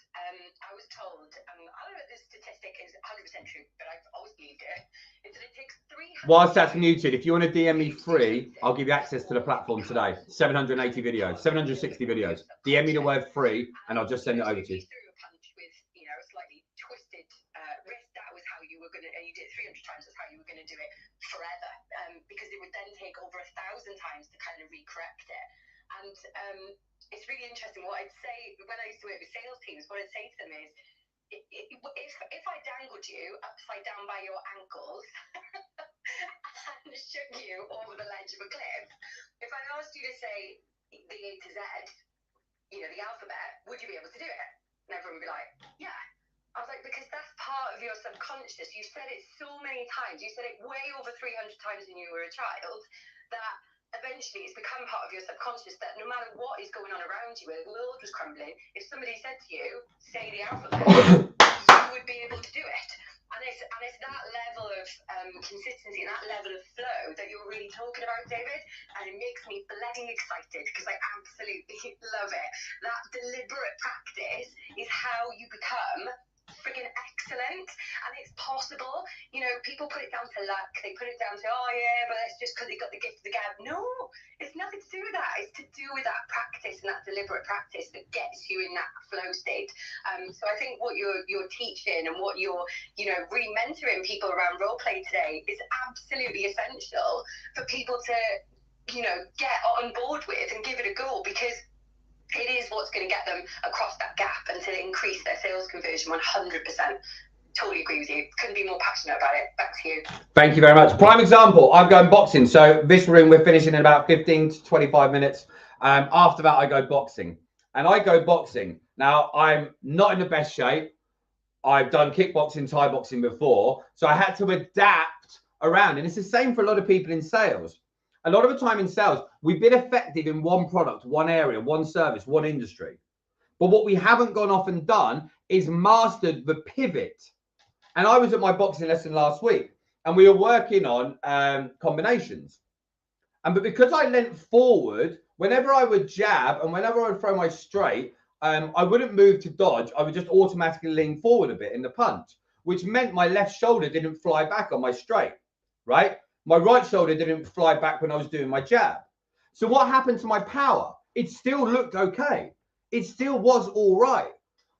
I was told, I don't know if this statistic is 100% true, but I've always believed it, is that it takes 300... Whilst that's muted, if you want to DM me free, I'll give you access to the platform today. 780 videos, 760 videos. DM me the word free, and I'll just send it over to you. If you threw a punch with, a slightly twisted wrist, that was how you were going to, and you did it 300 times, that's how you were going to do it forever. Because it would then take over 1,000 times to kind of re-correct it. And it's really interesting. What I'd say when I used to work with sales teams, what I'd say to them is, if I dangled you upside down by your ankles and shook you over the ledge of a cliff, if I asked you to say the A to Z, the alphabet, would you be able to do it? And everyone would be like, yeah. I was like, because that's part of your subconscious. You said it so many times. You said it way over 300 times when you were a child, that eventually it's become part of your subconscious that no matter what is going on around you, where the world was crumbling, if somebody said to you, say the alphabet, you would be able to do it. And it's that level of consistency and that level of flow that you're really talking about, David. And it makes me bloody excited because I absolutely love it. That deliberate practice is how you become freaking excellent, and it's possible. People put it down to luck. They put it down to, oh yeah, but that's just because they got the gift of the gab. No, it's nothing to do with that. It's to do with that practice and that deliberate practice that gets you in that flow state. So I think what you're teaching and what you're really mentoring people around role play today is absolutely essential for people to get on board with and give it a go, because it is what's going to get them across that gap and to increase their sales conversion 100%. Totally agree with you. Couldn't be more passionate about it. Back to you. Thank you very much. Prime example, I'm going boxing. So this room, we're finishing in about 15 to 25 minutes. After that, I go boxing. And I go boxing. Now, I'm not in the best shape. I've done kickboxing, Thai boxing before. So I had to adapt around. And it's the same for a lot of people in sales. A lot of the time in sales, we've been effective in one product, one area, one service, one industry. But what we haven't gone off and done is mastered the pivot. And I was at my boxing lesson last week and we were working on combinations. But because I leant forward, whenever I would jab and whenever I would throw my straight, I wouldn't move to dodge. I would just automatically lean forward a bit in the punch, which meant my left shoulder didn't fly back on my straight, right? My right shoulder didn't fly back when I was doing my jab. So what happened to my power? It still looked okay. It still was all right.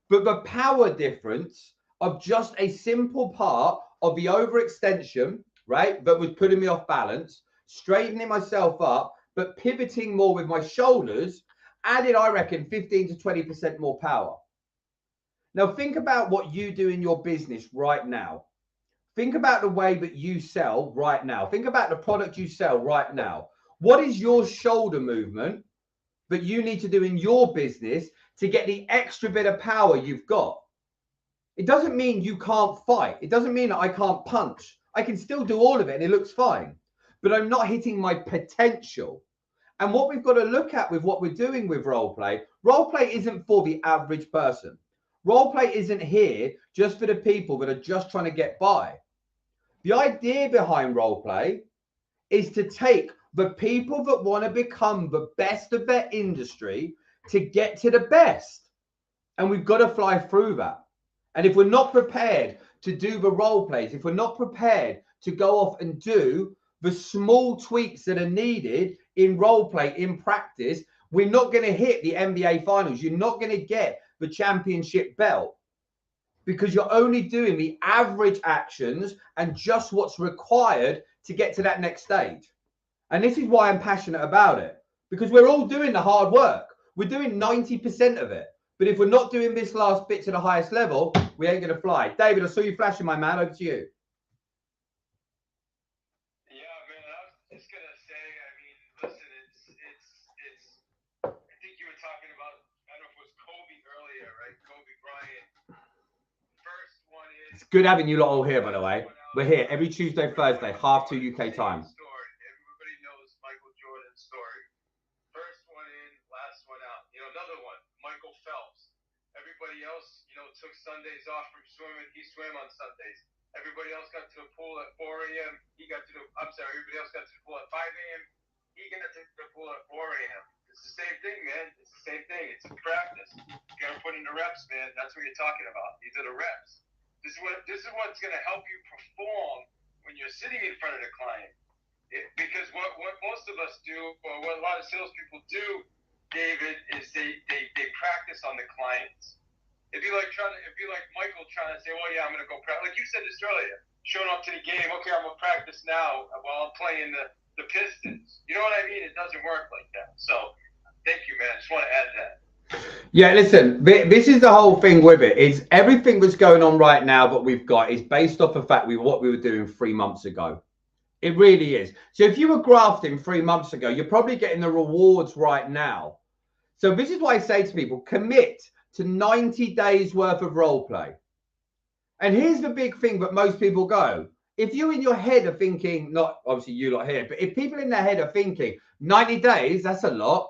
But the power difference of just a simple part of the overextension, right, that was putting me off balance, straightening myself up, but pivoting more with my shoulders, added, I reckon, 15 to 20% more power. Now, think about what you do in your business right now. Think about the way that you sell right now. Think about the product you sell right now. What is your shoulder movement that you need to do in your business to get the extra bit of power you've got? It doesn't mean you can't fight. It doesn't mean that I can't punch. I can still do all of it and it looks fine, but I'm not hitting my potential. And what we've got to look at with what we're doing with role play isn't for the average person. Role play isn't here just for the people that are just trying to get by. The idea behind role play is to take the people that want to become the best of their industry to get to the best. And we've got to fly through that. And if we're not prepared to do the role plays, if we're not prepared to go off and do the small tweaks that are needed in role play, in practice, we're not going to hit the NBA finals. You're not going to get the championship belt because you're only doing the average actions and just what's required to get to that next stage. And this is why I'm passionate about it, because we're all doing the hard work. We're doing 90% of it. But if we're not doing this last bit to the highest level, we ain't going to fly. David, I saw you flashing, my man. Over to you. Yeah, man. I was just gonna say. I mean, listen. It's. I think you were talking about. I don't know if it was Kobe earlier, right? Kobe Bryant. First one is. It's good having you lot all here, by the way. We're here every Tuesday, Thursday, 2:30 UK time. Everybody knows Michael Jordan's story. First one in, last one out. You know, another one. Michael Phelps. Everybody else, you know, took Sundays off from swimming. He swam on Sundays. Everybody else got to the pool at 4 a.m. Everybody else got to the pool at 5 a.m. He got to the pool at 4 a.m. It's the same thing, man. It's the same thing. It's a practice. You got to put in the reps, man. That's what you're talking about. These are the reps. This is what's going to help you perform when you're sitting in front of the client. Because what most of us do, or what a lot of salespeople do, David, is they practice on the clients. It'd be like Michael trying to say, "Well, yeah, I'm gonna go practice." Like you said this earlier, showing up to the game. Okay, I'm gonna practice now while I'm playing the Pistons. You know what I mean? It doesn't work like that. So, thank you, man. I just want to add that. Yeah, listen, this is the whole thing with it. Is everything that's going on right now that we've got is based off the fact what we were doing 3 months ago. It really is. So if you were grafting 3 months ago, you're probably getting the rewards right now. So this is why I say to people, commit to 90 days worth of role play. And here's the big thing that most people go. If you in your head are thinking, not obviously you lot here, but if people in their head are thinking 90 days, that's a lot.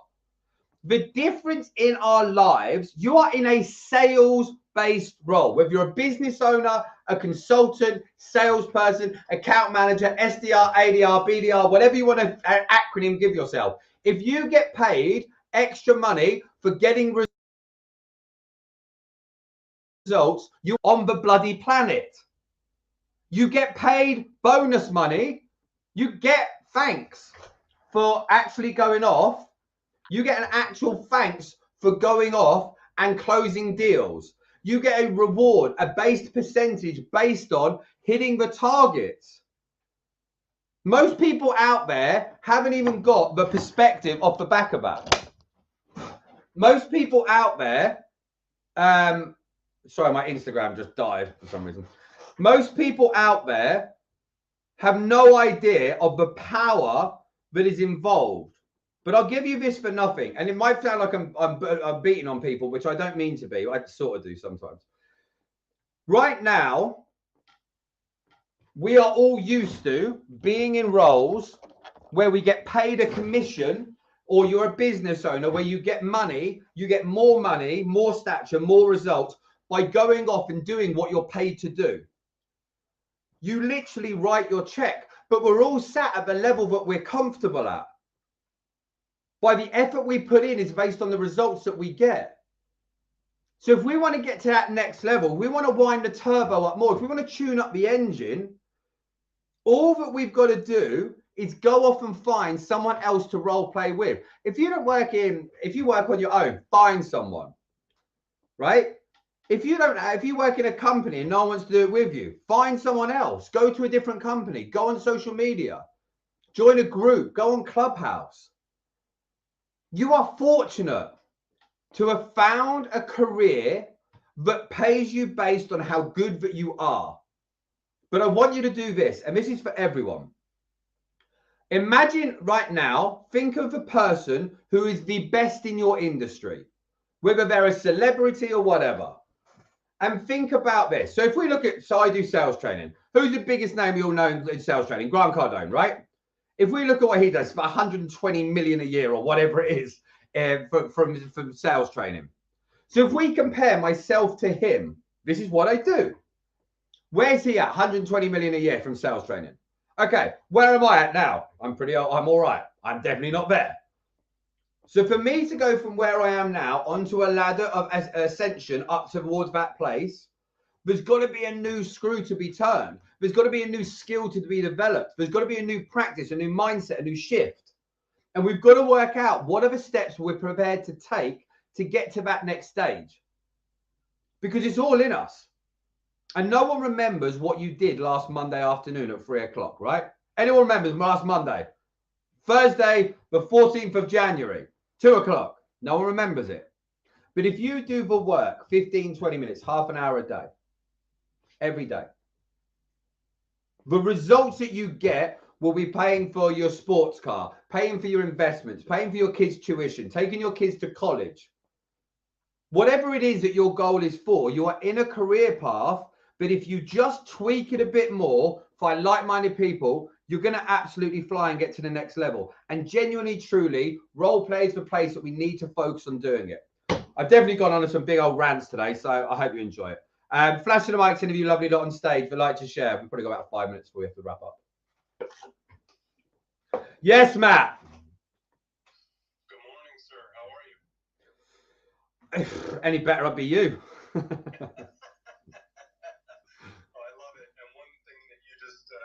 The difference in our lives, you are in a sales-based role. Whether you're a business owner, a consultant, salesperson, account manager, SDR, ADR, BDR, whatever you want to acronym give yourself. If you get paid extra money for getting results, you're on the bloody planet. You get paid bonus money. You get thanks for actually going off. You get an actual thanks for going off and closing deals. You get a reward, a based percentage based on hitting the targets. Most people out there haven't even got the perspective off the back of that. Most people out there, sorry, my Instagram just died for some reason. Most people out there have no idea of the power that is involved. But I'll give you this for nothing. And it might sound like I'm beating on people, which I don't mean to be. I sort of do sometimes. Right now, we are all used to being in roles where we get paid a commission, or you're a business owner where you get money, more stature, more results by going off and doing what you're paid to do. You literally write your check, but we're all sat at the level that we're comfortable at. By the effort we put in is based on the results that we get. So if we want to get to that next level, we want to wind the turbo up more. If we want to tune up the engine, all that we've got to do is go off and find someone else to role play with. If you work on your own, find someone, right? If you work in a company and no one wants to do it with you, find someone else. Go to a different company. Go on social media. Join a group. Go on Clubhouse. You are fortunate to have found a career that pays you based on how good that you are. But I want you to do this, and this is for everyone. Imagine right now, think of a person who is the best in your industry, whether they're a celebrity or whatever. And think about this. So if we look at, so I do sales training. Who's the biggest name you all know in sales training? Grant Cardone, right? If we look at what he does for 120 million a year or whatever it is from sales training. So if we compare myself to him, this is what I do. Where's he at? 120 million a year from sales training. Okay, where am I at now? I'm all right. I'm definitely not there. So for me to go from where I am now onto a ladder of ascension up towards that place, there's got to be a new screw to be turned. There's got to be a new skill to be developed. There's got to be a new practice, a new mindset, a new shift. And we've got to work out what are the steps we're prepared to take to get to that next stage. Because it's all in us. And no one remembers what you did last Monday afternoon at 3 o'clock, right? Anyone remembers last Monday? Thursday, the 14th of January, 2 o'clock. No one remembers it. But if you do the work, 15, 20 minutes, half an hour a day, every day, the results that you get will be paying for your sports car, paying for your investments, paying for your kids' tuition, taking your kids to college. Whatever it is that your goal is for, you are in a career path. But if you just tweak it a bit more, find like-minded people, you're going to absolutely fly and get to the next level. And genuinely, truly, role play is the place that we need to focus on doing it. I've definitely gone on to some big old rants today, so I hope you enjoy it. Flashing the mics, any of you lovely lot on stage, if you'd like to share. We've probably got about 5 minutes before we have to wrap up. Yes, Matt. Good morning, sir. How are you? Any better, I'd be you.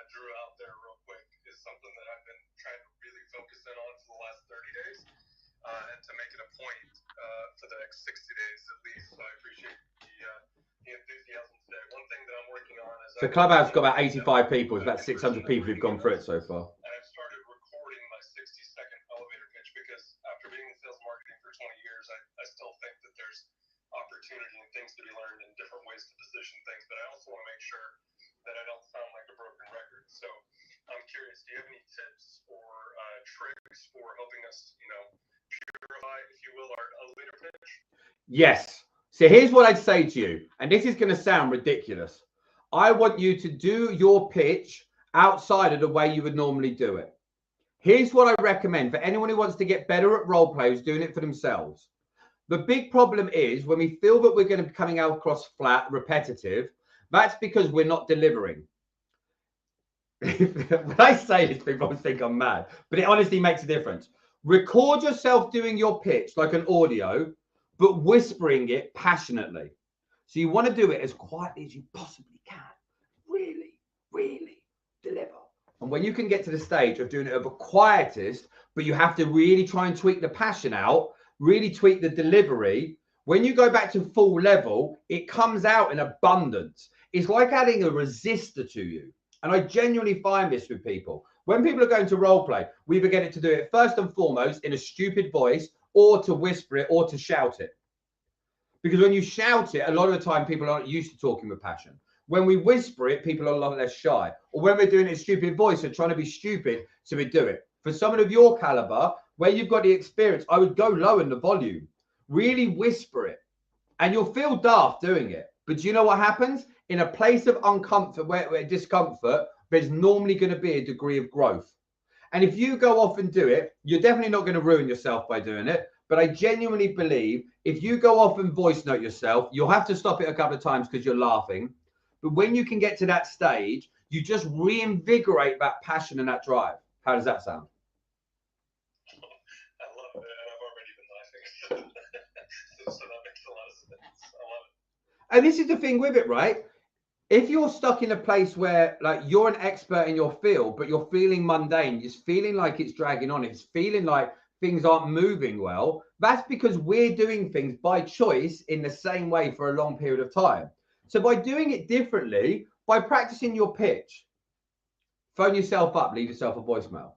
Drew out there real quick is something that I've been trying to really focus in on for the last 30 days and to make it a point for the next 60 days at least. So I appreciate the enthusiasm today. One thing that I'm working on is... The Clubhouse got about 85 people. It's about 600 people who've gone through it so far. And I've started recording my 60-second elevator pitch because after being in sales marketing for 20 years, I still think that there's opportunity and things to be learned and different ways to position things. But I also want to make sure that I don't sound like a broken record. So I'm curious, do you have any tips or tricks for helping us, purify, if you will, our elevator pitch? Yes. So here's what I'd say to you, and this is going to sound ridiculous. I want you to do your pitch outside of the way you would normally do it. Here's what I recommend for anyone who wants to get better at role play, who's doing it for themselves. The big problem is when we feel that we're going to be coming out across flat, repetitive, that's because we're not delivering. When I say this, people always think I'm mad, but it honestly makes a difference. Record yourself doing your pitch like an audio, but whispering it passionately. So you want to do it as quietly as you possibly can. Really, really deliver. And when you can get to the stage of doing it at the quietest, but you have to really try and tweak the passion out, really tweak the delivery. When you go back to full level, it comes out in abundance. It's like adding a resistor to you. And I genuinely find this with people. When people are going to role play, we either get it to do it first and foremost in a stupid voice, or to whisper it, or to shout it. Because when you shout it, a lot of the time people aren't used to talking with passion. When we whisper it, people are a lot less shy. Or when we're doing it in a stupid voice, they're trying to be stupid, so we do it. For someone of your caliber, where you've got the experience, I would go low in the volume, really whisper it, and you'll feel daft doing it. But do you know what happens? In a place of uncomfort, where discomfort, there's normally going to be a degree of growth. And if you go off and do it, you're definitely not going to ruin yourself by doing it. But I genuinely believe if you go off and voice note yourself, you'll have to stop it a couple of times because you're laughing. But when you can get to that stage, you just reinvigorate that passion and that drive. How does that sound? I love it, and I've already been laughing. So that makes a lot of sense. I love it. And this is the thing with it, right? If you're stuck in a place where like you're an expert in your field, but you're feeling mundane, it's feeling like it's dragging on, it's feeling like things aren't moving well, that's because we're doing things by choice in the same way for a long period of time. So by doing it differently, by practicing your pitch, phone yourself up, leave yourself a voicemail,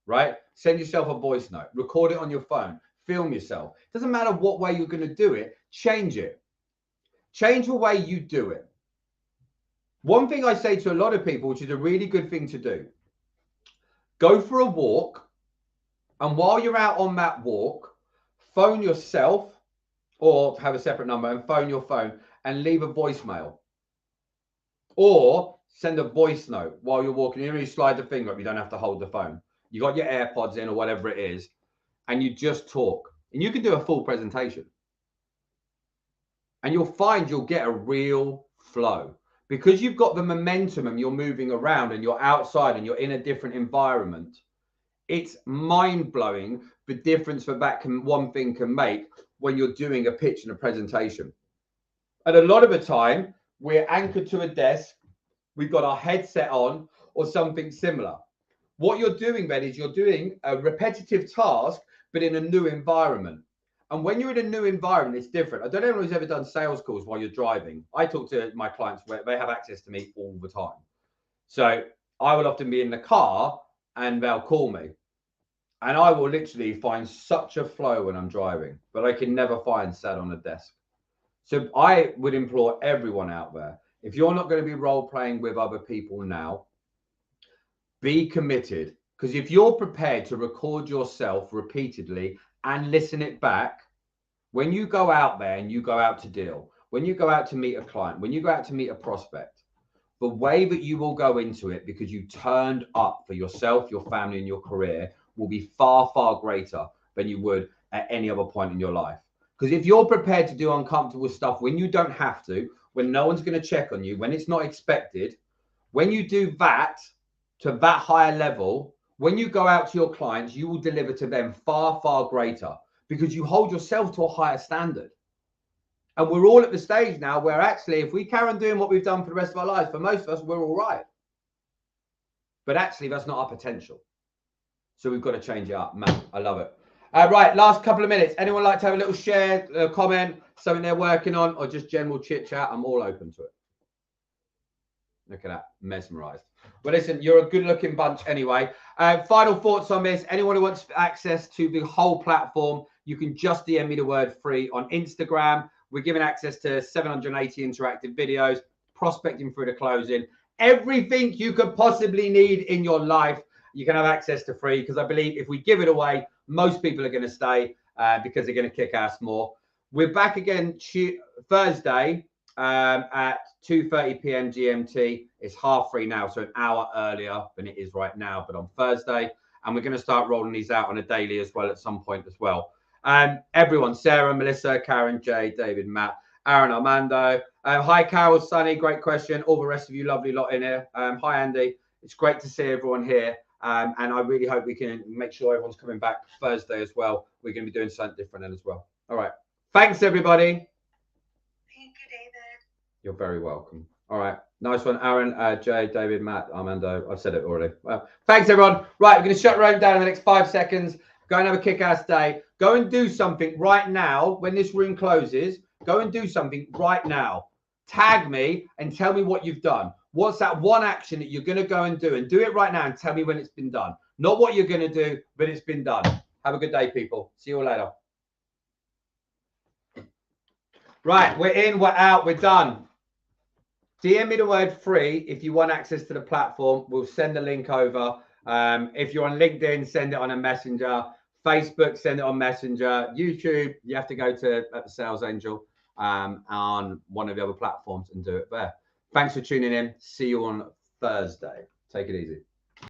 right? Send yourself a voice note, record it on your phone, film yourself. Doesn't matter what way you're going to do it, change it. Change the way you do it. One thing I say to a lot of people, which is a really good thing to do, go for a walk, and while you're out on that walk, phone yourself or have a separate number and phone your phone and leave a voicemail. Or send a voice note while you're walking. You slide the finger up, you don't have to hold the phone. You got your AirPods in or whatever it is, and you just talk. And you can do a full presentation. And you'll find you'll get a real flow. Because you've got the momentum and you're moving around and you're outside and you're in a different environment, it's mind-blowing the difference that one thing can make when you're doing a pitch and a presentation. And a lot of the time, we're anchored to a desk, we've got our headset on or something similar. What you're doing then is you're doing a repetitive task, but in a new environment. And when you're in a new environment, it's different. I don't know if anyone's ever done sales calls while you're driving. I talk to my clients where they have access to me all the time. So I will often be in the car and they'll call me. And I will literally find such a flow when I'm driving, but I can never find sat on a desk. So I would implore everyone out there, if you're not going to be role playing with other people now, be committed. Because if you're prepared to record yourself repeatedly and listen it back, when you go out there and you go out to deal, when you go out to meet a client, when you go out to meet a prospect, the way that you will go into it because you turned up for yourself, your family, and your career will be far, far greater than you would at any other point in your life. Because if you're prepared to do uncomfortable stuff when you don't have to, when no one's going to check on you, when it's not expected, when you do that to that higher level, when you go out to your clients, you will deliver to them far, far greater because you hold yourself to a higher standard. And we're all at the stage now where actually, if we carry on doing what we've done for the rest of our lives, for most of us, we're all right. But actually, that's not our potential. So we've got to change it up. Man, I love it. Right, last couple of minutes. Anyone like to have a little share, comment, something they're working on, or just general chit chat? I'm all open to it. Look at that, mesmerized. Well, listen, you're a good-looking bunch anyway. Final thoughts on this. Anyone who wants access to the whole platform, you can just DM me the word free on Instagram. We're giving access to 780 interactive videos, prospecting through the closing, everything you could possibly need in your life. You can have access to free because I believe if we give it away, most people are going to stay because they're going to kick ass more. We're back again Thursday at 2:30 p.m. GMT. It's 3:30 now, so an hour earlier than it is right now, but on Thursday. And we're going to start rolling these out on a daily as well at some point as well. Everyone, Sarah, Melissa, Karen, Jay, David, Matt, Aaron, Armando. Hi, Carol, Sunny, great question. All the rest of you, lovely lot in here. Hi, Andy. It's great to see everyone here. And I really hope we can make sure everyone's coming back Thursday as well. We're going to be doing something different then as well. All right. Thanks, everybody. Thank you, David. You're very welcome. All right. Nice one, Aaron, Jay, David, Matt, Armando. I've said it already. Well, thanks, everyone. Right. We're going to shut the room down in the next 5 seconds. Go and have a kick-ass day. Go and do something right now. When this room closes, go and do something right now. Tag me and tell me what you've done. What's that one action that you're going to go and do it right now and tell me when it's been done. Not what you're going to do, but it's been done. Have a good day, people. See you all later. Right, we're in, we're out, we're done. DM me the word free if you want access to the platform. We'll send the link over. If you're on LinkedIn, send it on a messenger. Facebook, send it on Messenger. YouTube, you have to go to at the Sales Angel on one of the other platforms and do it there. Thanks for tuning in. See you on Thursday. Take it easy.